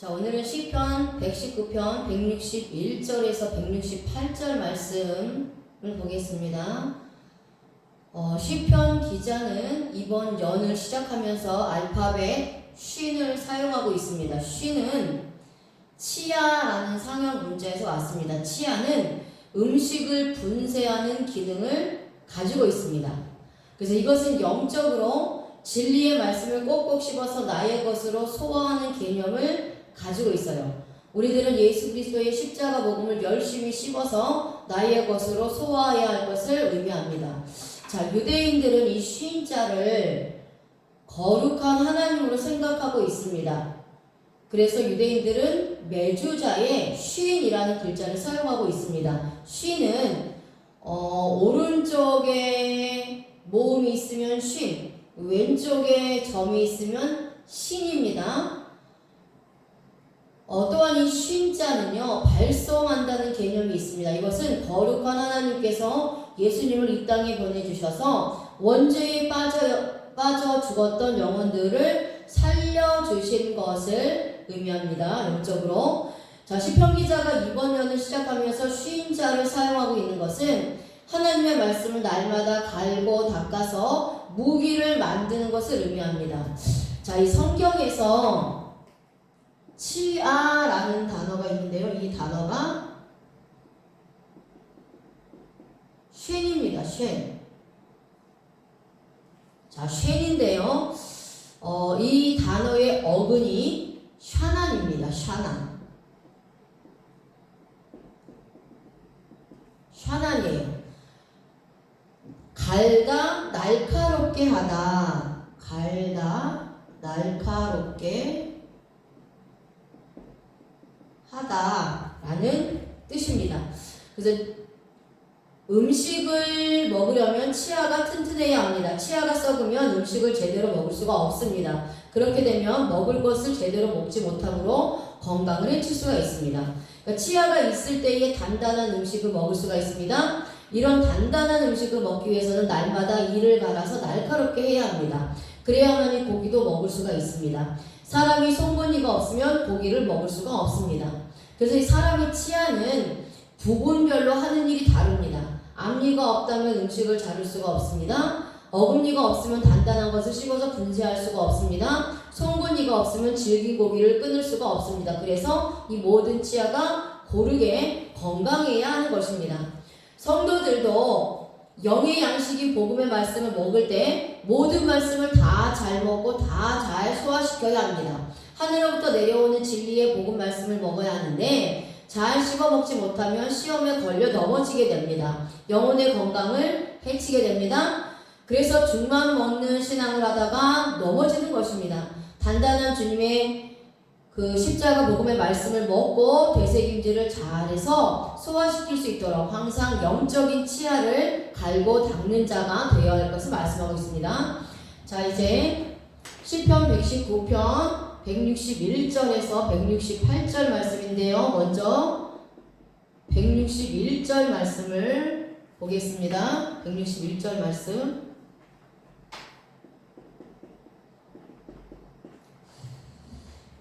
자, 오늘은 시편 119편 161절에서 168절 말씀을 보겠습니다. 시편 기자는 이번 연을 시작하면서 알파벳 쉰을 사용하고 있습니다. 쉰은 치아라는 상형 문자에서 왔습니다. 치아는 음식을 분쇄하는 기능을 가지고 있습니다. 그래서 이것은 영적으로 진리의 말씀을 꼭꼭 씹어서 나의 것으로 소화하는 개념을 가지고 있어요. 우리들은 예수 그리스도의 십자가 복음을 열심히 씹어서 나의 것으로 소화해야 할 것을 의미합니다. 자, 유대인들은 이 쉰자를 거룩한 하나님으로 생각하고 있습니다. 그래서 유대인들은 매주자에 쉰이라는 글자를 사용하고 있습니다. 쉰은 오른쪽에 모음이 있으면 쉰, 왼쪽에 점이 있으면 신입니다. 또한 이 쉰자는요, 발송한다는 개념이 있습니다. 이것은 거룩한 하나님께서 예수님을 이 땅에 보내주셔서 원죄에 빠져 죽었던 영혼들을 살려주신 것을 의미합니다. 영적으로. 자, 시편 기자가 이번 연을 시작하면서 쉰자를 사용하고 있는 것은 하나님의 말씀을 날마다 갈고 닦아서 무기를 만드는 것을 의미합니다. 자, 이 성경에서 치아라는 단어가 있는데요. 이 단어가 쉔입니다. 쉔. 자, 쉔인데요. 이 단어의 어근이 샤난입니다. 샤난. 샤난이에요. 갈다, 날카롭게 하다. 갈다, 날카롭게 하다라는 뜻입니다. 그래서 음식을 먹으려면 치아가 튼튼해야 합니다. 치아가 썩으면 음식을 제대로 먹을 수가 없습니다. 그렇게 되면 먹을 것을 제대로 먹지 못함으로 건강을 해칠 수가 있습니다. 그러니까 치아가 있을 때에 단단한 음식을 먹을 수가 있습니다. 이런 단단한 음식을 먹기 위해서는 날마다 이를 갈아서 날카롭게 해야 합니다. 그래야만이 고기도 먹을 수가 있습니다. 사람이 송곳니가 없으면 고기를 먹을 수가 없습니다. 그래서 이 사람의 치아는 부분별로 하는 일이 다릅니다. 앞니가 없다면 음식을 자를 수가 없습니다. 어금니가 없으면 단단한 것을 씹어서 분쇄할 수가 없습니다. 송곳니가 없으면 질기고기를 끊을 수가 없습니다. 그래서 이 모든 치아가 고르게 건강해야 하는 것입니다. 성도들도 영의 양식인 복음의 말씀을 먹을 때 모든 말씀을 다 잘 먹고 다 잘 소화시켜야 합니다. 하늘로부터 내려오는 진리의 복음 말씀을 먹어야 하는데 잘 씹어 먹지 못하면 시험에 걸려 넘어지게 됩니다. 영혼의 건강을 해치게 됩니다. 그래서 죽만 먹는 신앙을 하다가 넘어지는 것입니다. 단단한 주님의 그 십자가 복음의 말씀을 먹고 되새김질을 잘해서 소화시킬 수 있도록 항상 영적인 치아를 갈고 닦는 자가 되어야 할 것을 말씀하고 있습니다. 자, 이제 시편 119편 161절에서 168절 말씀인데요. 먼저 161절 말씀을 보겠습니다. 161절 말씀.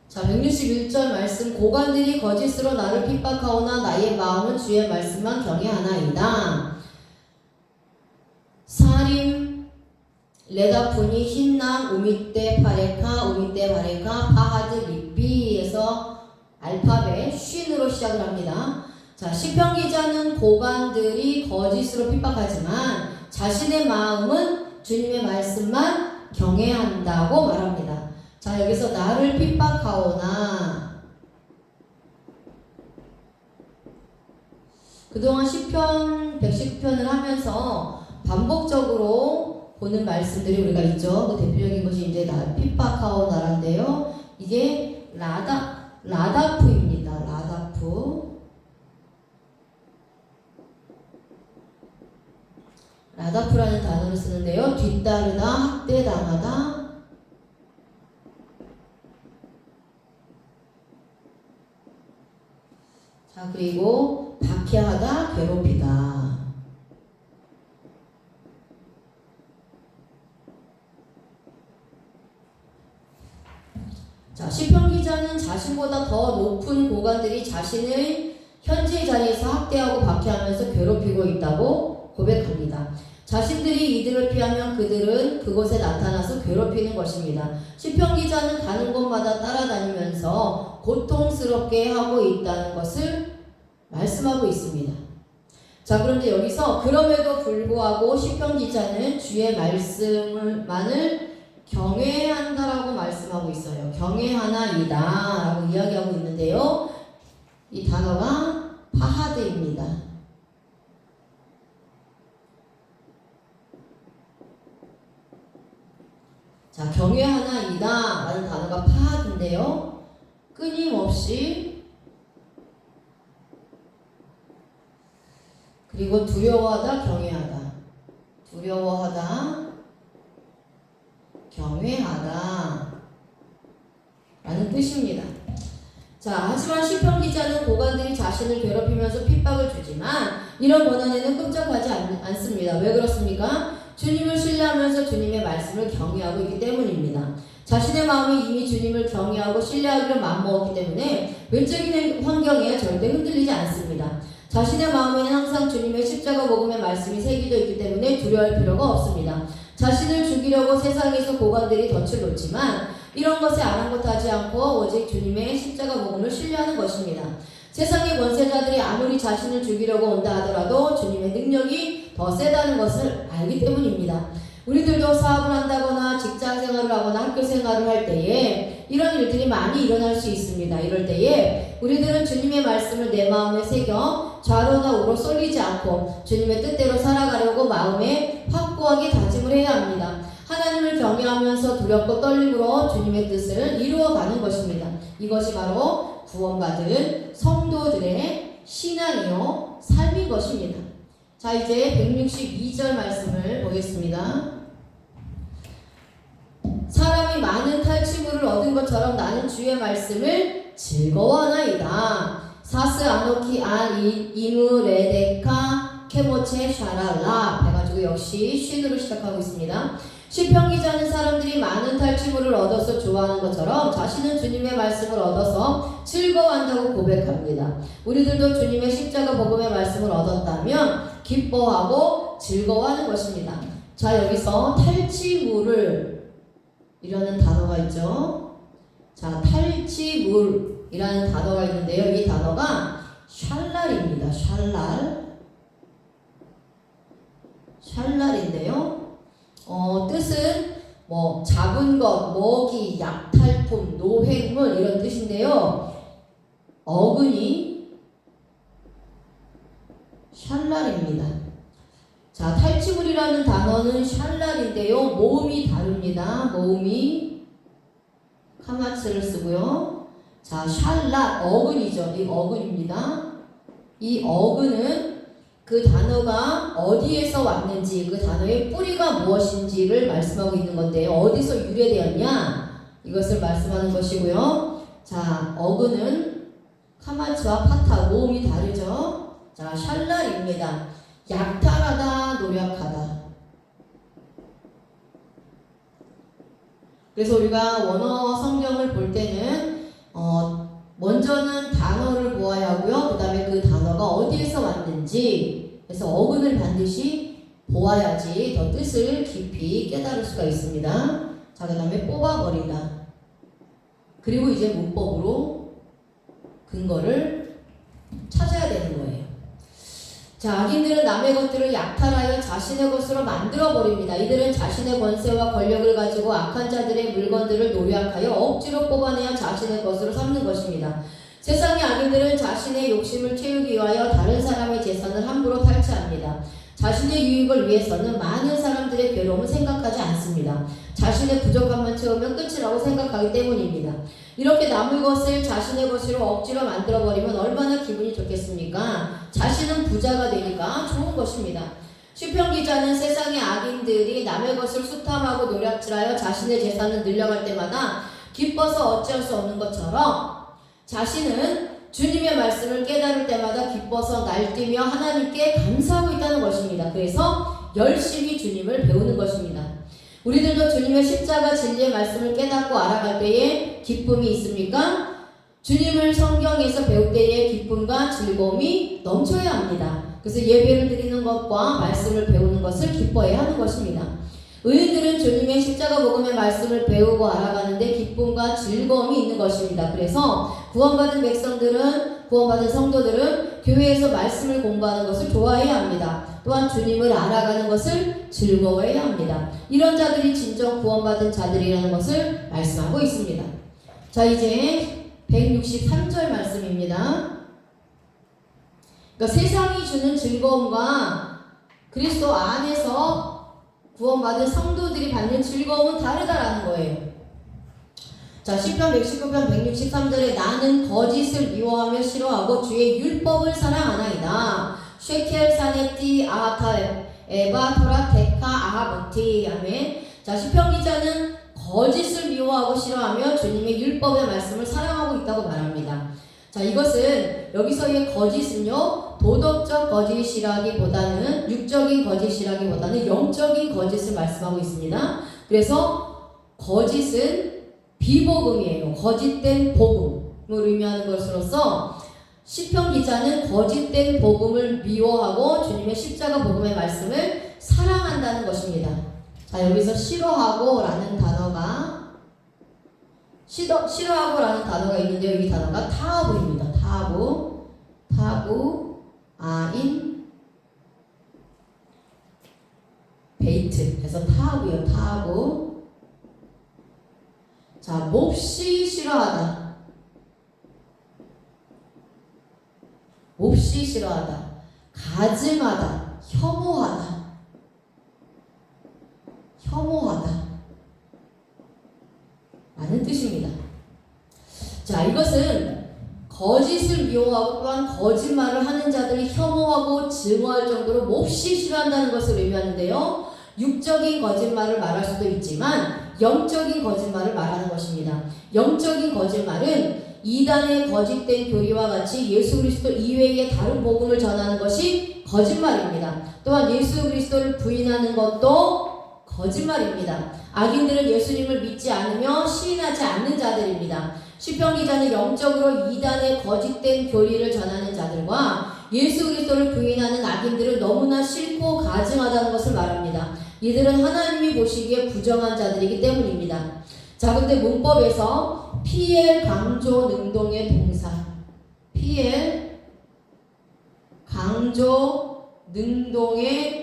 자, 161절 말씀. 고관들이 거짓으로 나를 핍박하오나 나의 마음은 주의 말씀만 경외하나이다. 사림 레다푸니 흰남 우미떼 파레카 우미떼 바레카 파하드 리비에서 알파벳 쉰으로 시작을 합니다. 자, 시편 기자는 고관들이 거짓으로 핍박하지만 자신의 마음은 주님의 말씀만 경외한다고 말합니다. 자, 여기서 나를 핍박하오나, 그동안 시편 119편을 하면서 반복적으로 보는 말씀들이 우리가 있죠. 그 대표적인 것이 이제 나를 핍박하오나란데요. 이게 라다프입니다. 라다프. 라다프라는 단어를 쓰는데요. 뒤따르다, 학대당하다, 자, 그리고 박해하다, 괴롭히다. 자, 시편 기자는 자신보다 더 높은 고관들이 자신의 현재 자리에서 학대하고 박해하면서 괴롭히고 있다고 고백합니다. 자신들이 이들을 피하면 그들은 그곳에 나타나서 괴롭히는 것입니다. 시편 기자는 가는 곳마다 따라다니면서 고통스럽게 하고 있다는 것을 말씀하고 있습니다. 자, 그런데 여기서 그럼에도 불구하고 시편 기자는 주의 말씀만을 경외한다라고 말씀하고 있어요. 경외하나이다 라고 이야기하고 있는데요. 이 단어가 파하드입니다. 자, 경외하나이다 라는 단어가 파하드인데요. 끊임없이 그리고 두려워하다, 경외하다. 두려워하다, 경외하다 라는 뜻입니다. 자, 하지만 시편 기자는 고관들이 자신을 괴롭히면서 핍박을 주지만 이런 고난에는 끔찍하지 않습니다. 왜 그렇습니까? 주님을 신뢰하면서 주님의 말씀을 경외하고 있기 때문입니다. 자신의 마음이 이미 주님을 경외하고 신뢰하기로 마음먹었기 때문에 외적인 환경에 절대 흔들리지 않습니다. 자신의 마음에는 항상 주님의 십자가 복음의 말씀이 새겨져 있기 때문에 두려워할 필요가 없습니다. 자신을 죽이려고 세상에서 고관들이 덫을 놓지만 이런 것에 아랑곳하지 않고 오직 주님의 십자가 복음을 신뢰하는 것입니다. 세상의 권세자들이 아무리 자신을 죽이려고 온다 하더라도 주님의 능력이 더 세다는 것을 알기 때문입니다. 우리들도 사업을 한다거나 직장 생활을 하거나 학교 생활을 할 때에 이런 일들이 많이 일어날 수 있습니다. 이럴 때에 우리들은 주님의 말씀을 내 마음에 새겨 좌로나 우로 쏠리지 않고 주님의 뜻대로 살아가려고 마음에 확고하게 다짐을 해야 합니다. 하나님을 경외하면서 두렵고 떨림으로 주님의 뜻을 이루어가는 것입니다. 이것이 바로 구원받은 성도들의 신앙이요 삶인 것입니다. 자, 이제 162절 말씀을 보겠습니다. 사람이 많은 탈취물을 얻은 것처럼 나는 주의 말씀을 즐거워하나이다. 사스 아노키 안 이누 레데카 케모체 샤랄라 해가지고 역시 쉰으로 시작하고 있습니다. 시편 기자는 사람들이 많은 탈취물을 얻어서 좋아하는 것처럼 자신은 주님의 말씀을 얻어서 즐거워한다고 고백합니다. 우리들도 주님의 십자가 복음의 말씀을 얻었다면 기뻐하고 즐거워하는 것입니다. 자, 여기서 탈취물을 이라는 단어가 있죠. 자, 탈취물이라는 단어가 있는데요. 이 단어가 샬랄입니다. 샬랄인데요. 뜻은 뭐 작은 것, 먹이, 약탈품, 노획물 이런 뜻인데요. 어근이 샬랄입니다. 자, 탈취물이라는 단어는 샬랄인데요. 모음이 다릅니다. 모음이 카마츠를 쓰고요. 자, 샬랄 어근이죠. 이 어근입니다. 이 어근은 그 단어가 어디에서 왔는지, 그 단어의 뿌리가 무엇인지를 말씀하고 있는 건데요. 어디서 유래되었냐? 이것을 말씀하는 것이고요. 자, 어근은 카마츠와 파타, 모음이 다르죠. 자, 샬랄입니다. 약탈하다, 노력하다. 그래서 우리가 원어 성경을 볼 때는 먼저는 단어를 보아야 하고요. 그 다음에 그 단어가 어디에서 왔는지, 그래서 어근을 반드시 보아야지 더 뜻을 깊이 깨달을 수가 있습니다. 자, 그 다음에 뽑아버리다. 그리고 이제 문법으로 근거를 찾아야 되는 거예요. 자, 악인들은 남의 것들을 약탈하여 자신의 것으로 만들어버립니다. 이들은 자신의 권세와 권력을 가지고 악한 자들의 물건들을 노력하여 억지로 뽑아내야 자신의 것으로 삼는 것입니다. 세상의 악인들은 자신의 욕심을 채우기 위하여 다른 사람의 재산을 함부로 탈취합니다. 자신의 유익을 위해서는 많은 사람들의 괴로움을 생각하지 않습니다. 자신의 부족함만 채우면 끝이라고 생각하기 때문입니다. 이렇게 남의 것을 자신의 것으로 억지로 만들어버리면 얼마나 기분이 좋겠습니까? 자신은 부자가 되니까 좋은 것입니다. 시편 기자는 세상의 악인들이 남의 것을 수탐하고 노략질하여 자신의 재산을 늘려갈 때마다 기뻐서 어찌할 수 없는 것처럼 자신은 주님의 말씀을 깨달을 때마다 기뻐서 날뛰며 하나님께 감사하고 있다는 것입니다. 그래서 열심히 주님을 배우는 것입니다. 우리들도 주님의 십자가 진리의 말씀을 깨닫고 알아갈 때에 기쁨이 있습니까? 주님을 성경에서 배울 때에 기쁨과 즐거움이 넘쳐야 합니다. 그래서 예배를 드리는 것과 말씀을 배우는 것을 기뻐해야 하는 것입니다. 의인들은 주님의 십자가 복음의 말씀을 배우고 알아가는데 기쁨과 즐거움이 있는 것입니다. 그래서 구원받은 백성들은, 구원받은 성도들은 교회에서 말씀을 공부하는 것을 좋아해야 합니다. 또한 주님을 알아가는 것을 즐거워해야 합니다. 이런 자들이 진정 구원받은 자들이라는 것을 말씀하고 있습니다. 자, 이제 163절 말씀입니다. 그러니까 세상이 주는 즐거움과 그리스도 안에서 구원받은 성도들이 받는 즐거움은 다르다라는 거예요. 자, 시편 119편 163절에 나는 거짓을 미워하며 싫어하고 주의 율법을 사랑하나이다. 쉐켈 사네티 아하타 에바 토라 테카 아하보티. 아멘. 자, 시편 기자는 거짓을 미워하고 싫어하며 주님의 율법의 말씀을 사랑하고 있다고 말합니다. 자, 이것은 여기서의 거짓은요, 도덕적 거짓이라기보다는, 육적인 거짓이라기보다는 영적인 거짓을 말씀하고 있습니다. 그래서 거짓은 비복음이에요. 거짓된 복음을 의미하는 것으로서 시편 기자는 거짓된 복음을 미워하고 주님의 십자가 복음의 말씀을 사랑한다는 것입니다. 자, 여기서 싫어하고 라는 단어가 싫어하고라는 단어가 있는데요. 이 단어가 타부입니다. 타부, 아인, 베이트. 그래서 타부요. 타부. 자, 몹시 싫어하다. 몹시 싫어하다. 가증하다. 혐오하다. 라는 뜻입니다. 자, 이것은 거짓을 미워하고 또한 거짓말을 하는 자들이 혐오하고 증오할 정도로 몹시 싫어한다는 것을 의미하는데요. 육적인 거짓말을 말할 수도 있지만 영적인 거짓말을 말하는 것입니다. 영적인 거짓말은 이단의 거짓된 교리와 같이 예수 그리스도 이외의 다른 복음을 전하는 것이 거짓말입니다. 또한 예수 그리스도를 부인하는 것도 거짓말입니다. 악인들은 예수님을 믿지 않으며 시인하지 않는 자들입니다. 시편 기자는 영적으로 이단의 거짓된 교리를 전하는 자들과 예수 그리스도를 부인하는 악인들은 너무나 싫고 가증하다는 것을 말합니다. 이들은 하나님이 보시기에 부정한 자들이기 때문입니다. 자, 근데 문법에서 PL 강조 능동의 동사, PL 강조 능동의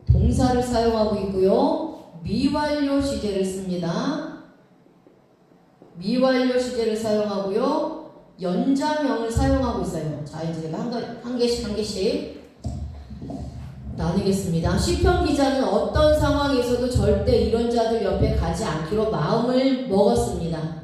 동사를 사용하고 있고요. 미완료 시제를 씁니다. 미완료 시제를 사용하고요. 연자명을 사용하고 있어요. 자, 이제 제가 한 개씩 나누겠습니다. 시편 기자는 어떤 상황에서도 절대 이런 자들 옆에 가지 않기로 마음을 먹었습니다.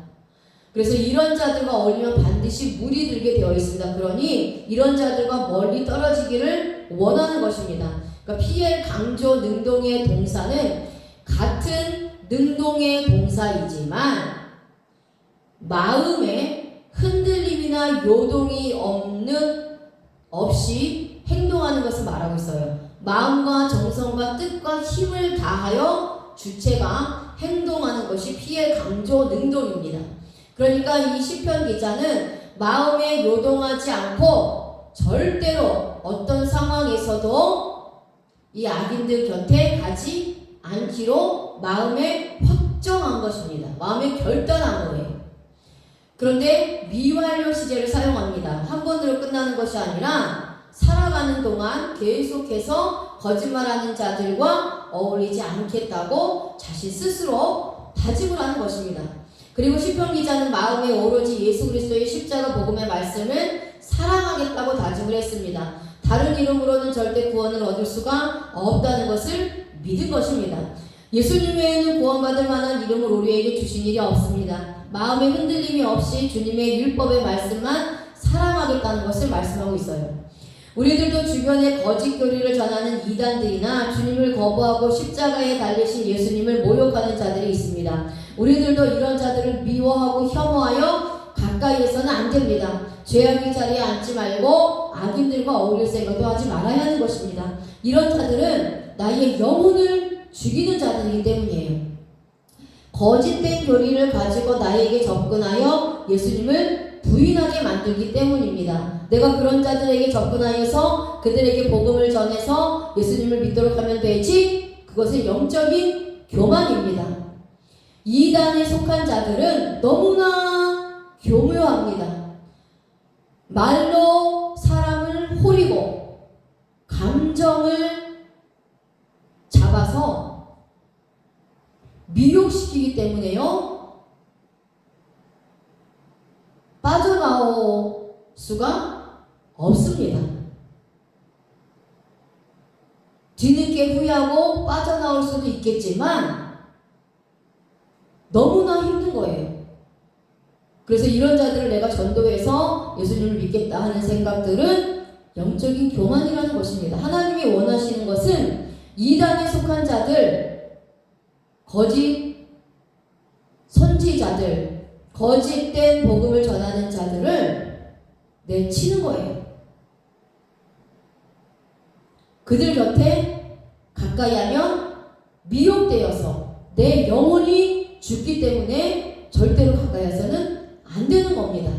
그래서 이런 자들과 어울리면 반드시 물이 들게 되어 있습니다. 그러니 이런 자들과 멀리 떨어지기를 원하는 것입니다. 그러니까 PL 강조 능동의 동사는 같은 능동의 동사이지만 마음에 흔들림이나 요동이 없이 행동하는 것을 말하고 있어요. 마음과 정성과 뜻과 힘을 다하여 주체가 행동하는 것이 PL 강조 능동입니다. 그러니까 이 시편 기자는 마음에 요동하지 않고 절대로 어떤 상황에서도 이 악인들 곁에 가지 않기로 마음에 확정한 것입니다. 마음에 결단한 거예요. 그런데 미완료 시제를 사용합니다. 한 번으로 끝나는 것이 아니라 살아가는 동안 계속해서 거짓말하는 자들과 어울리지 않겠다고 자신 스스로 다짐을 하는 것입니다. 그리고 시편 기자는 마음에 오로지 예수 그리스도의 십자가 복음의 말씀을 사랑하겠다고 다짐을 했습니다. 다른 이름으로는 절대 구원을 얻을 수가 없다는 것을 믿은 것입니다. 예수님 외에는 구원받을 만한 이름을 우리에게 주신 일이 없습니다. 마음의 흔들림이 없이 주님의 율법의 말씀만 사랑하겠다는 것을 말씀하고 있어요. 우리들도 주변에 거짓 교리를 전하는 이단들이나 주님을 거부하고 십자가에 달리신 예수님을 모욕하는 자들이 있습니다. 우리들도 이런 자들을 미워하고 혐오하여 가까이에서는 안 됩니다. 죄악의 자리에 앉지 말고 악인들과 어울릴 생각도 하지 말아야 하는 것입니다. 이런 자들은 나의 영혼을 죽이는 자들이기 때문이에요. 거짓된 교리를 가지고 나에게 접근하여 예수님을 부인하게 만들기 때문입니다. 내가 그런 자들에게 접근하여서 그들에게 복음을 전해서 예수님을 믿도록 하면 되지? 그것은 영적인 교만입니다. 이단에 속한 자들은 너무나 교묘합니다. 말로 사람을 호리고 감정을 잡아서 미혹시키기 때문에요. 빠져나올 수가 없습니다. 뒤늦게 후회하고 빠져나올 수도 있겠지만 너무나 힘든 거예요. 그래서 이런 자들을 내가 전도해서 예수님을 믿겠다 하는 생각들은 영적인 교만이라는 것입니다. 하나님이 원하시는 것은 이단에 속한 자들, 거짓 선지자들, 거짓된 복음을 전하는 자들을 내치는 거예요. 그들 곁에 가까이 하면 미혹되어서 내 영혼이 죽기 때문에 절대로 가까이 해서는 안 되는 겁니다.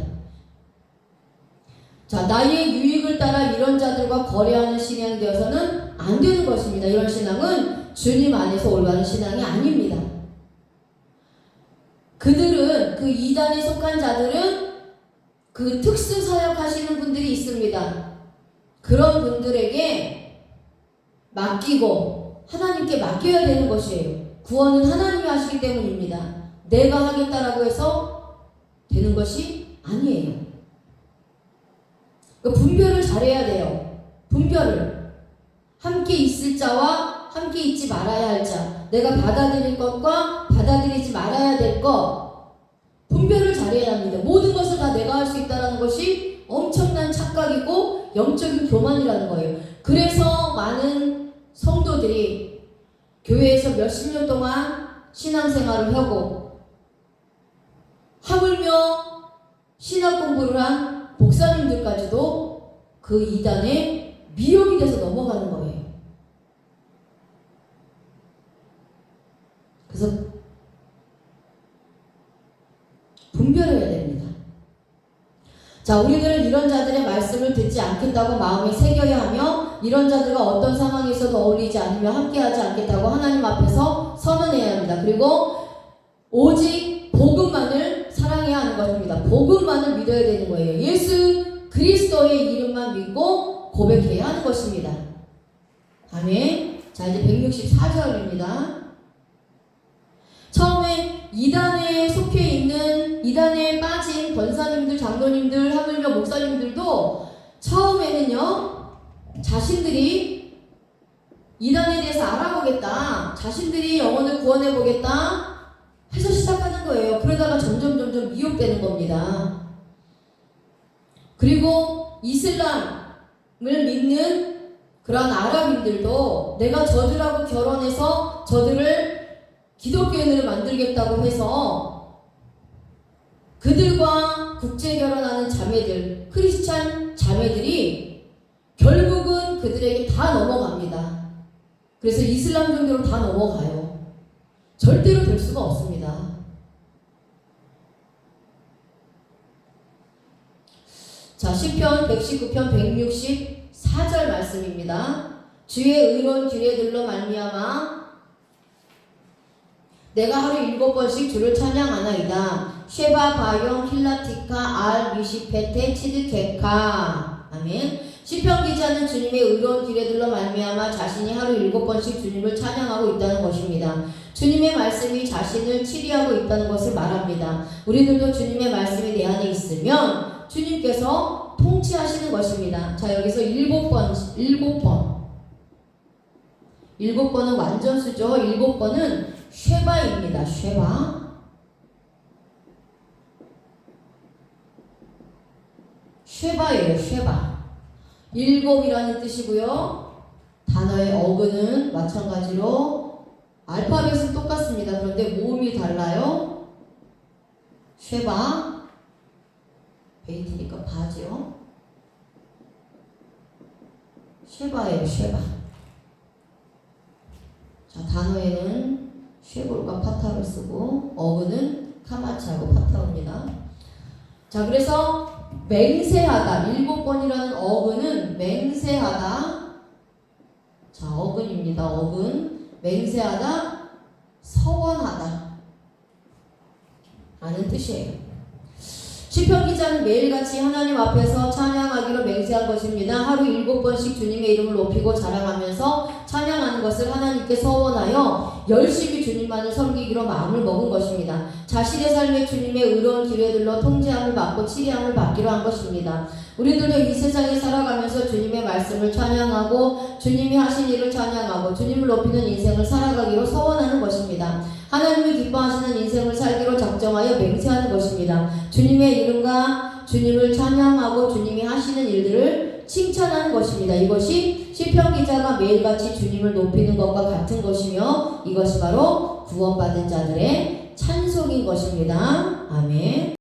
자, 나의 유익을 따라 이런 자들과 거래하는 신앙이 되어서는 안 되는 것입니다. 이런 신앙은 주님 안에서 올바른 신앙이 아닙니다. 그들은, 그 이단에 속한 자들은 그 특수 사역하시는 분들이 있습니다. 그런 분들에게 맡기고 하나님께 맡겨야 되는 것이에요. 구원은 하나님이 하시기 때문입니다. 내가 하겠다라고 해서 되는 것이 아니에요. 그러니까 분별을 잘해야 돼요. 분별을. 함께 있을 자와 함께 있지 말아야 할 자, 내가 받아들일 것과 받아들이지 말아야 될 것, 분별을 잘해야 합니다. 모든 것을 다 내가 할 수 있다는 것이 엄청난 착각이고 영적인 교만이라는 거예요. 그래서 많은 성도들이 교회에서 몇십 년 동안 신앙생활을 하고 하물며 신학 공부를 한 목사님들까지도 그 이단에 미혹이 돼서 넘어가는 거예요. 그래서 분별해야 됩니다. 자, 우리들은 이런 자들의 말씀을 듣지 않겠다고 마음에 새겨야 하며 이런 자들과 어떤 상황에서도 어울리지 않으며 함께하지 않겠다고 하나님 앞에서 선언해야 합니다. 그리고 오직 복음만을 사랑해야 하는 것입니다. 복음만을 믿어야 되는 거예요. 예수 그리스도의 이름만 믿고 고백해야 하는 것입니다. 아멘. 자, 이제 164절입니다. 처음에 이단에 속해 있는, 이단에 빠진 권사님들, 장로님들, 하물며 목사님들도 처음에는요, 자신들이 이단에 대해서 알아보겠다, 자신들이 영혼을 구원해보겠다 해서 시작하는 거예요. 그러다가 점점 미혹되는 겁니다. 그리고 이슬람을 믿는 그런 아랍인들도 내가 저들하고 결혼해서 저들을 기독교인으로 만들겠다고 해서 그들과 국제 결혼하는 자매들, 크리스찬 자매들이 결국은 그들에게 다 넘어갑니다. 그래서 이슬람 종교로 다 넘어가요. 절대로 될 수가 없습니다. 자, 시편 119편 164절 말씀입니다. 주의 의로운 규례들로 말미암아 내가 하루 7번씩 주를 찬양하나이다. 쉐바, 바용, 힐라티카, 알, 미시페테, 치드케카. 아멘. 시편 기자는 주님의 의로운 규례들로 말미암아 자신이 하루 7번씩 주님을 찬양하고 있다는 것입니다. 주님의 말씀이 자신을 치리하고 있다는 것을 말합니다. 우리들도 주님의 말씀이 내 안에 있으면 주님께서 통치하시는 것입니다. 자, 여기서 7번은 완전수죠. 7번은 쉐바입니다. 쉐바예요. 쉐바. 7이라는 뜻이고요. 단어의 어근은 마찬가지로 알파벳은 똑같습니다. 그런데 모음이 달라요. 쉐바. 베이트니까 바죠. 쉐바예요. 쉐바. 자, 단어에는 쉐볼과 파타를 씁니다. 쓰고 어근은 카마치하고 파타오입니다. 자, 그래서 맹세하다 7번이라는 어근은 맹세하다. 자, 어근입니다. 어근 맹세하다 서원하다 라는 뜻이에요. 시편 기자는 매일같이 하나님 앞에서 찬양하기로 맹세한 것입니다. 하루 7번씩 주님의 이름을 높이고 자랑하면서 찬양하는 것을 하나님께 서원하여 열심히 주님만을 섬기기로 마음을 먹은 것입니다. 자신의 삶에 주님의 의로운 기회들로 통제함을 받고 치리함을 받기로 한 것입니다. 우리들도 이 세상에 살아가면서 주님의 말씀을 찬양하고 주님이 하신 일을 찬양하고 주님을 높이는 인생을 살아가기로 서원하는 것입니다. 하나님이 기뻐하시는 인생을 살기로 작정하여 맹세하는 것입니다. 주님의 이름과 주님을 찬양하고 주님이 하시는 일들을 칭찬하는 것입니다. 이것이 시편 기자가 매일같이 주님을 높이는 것과 같은 것이며 이것이 바로 구원받은 자들의 찬송인 것입니다. 아멘.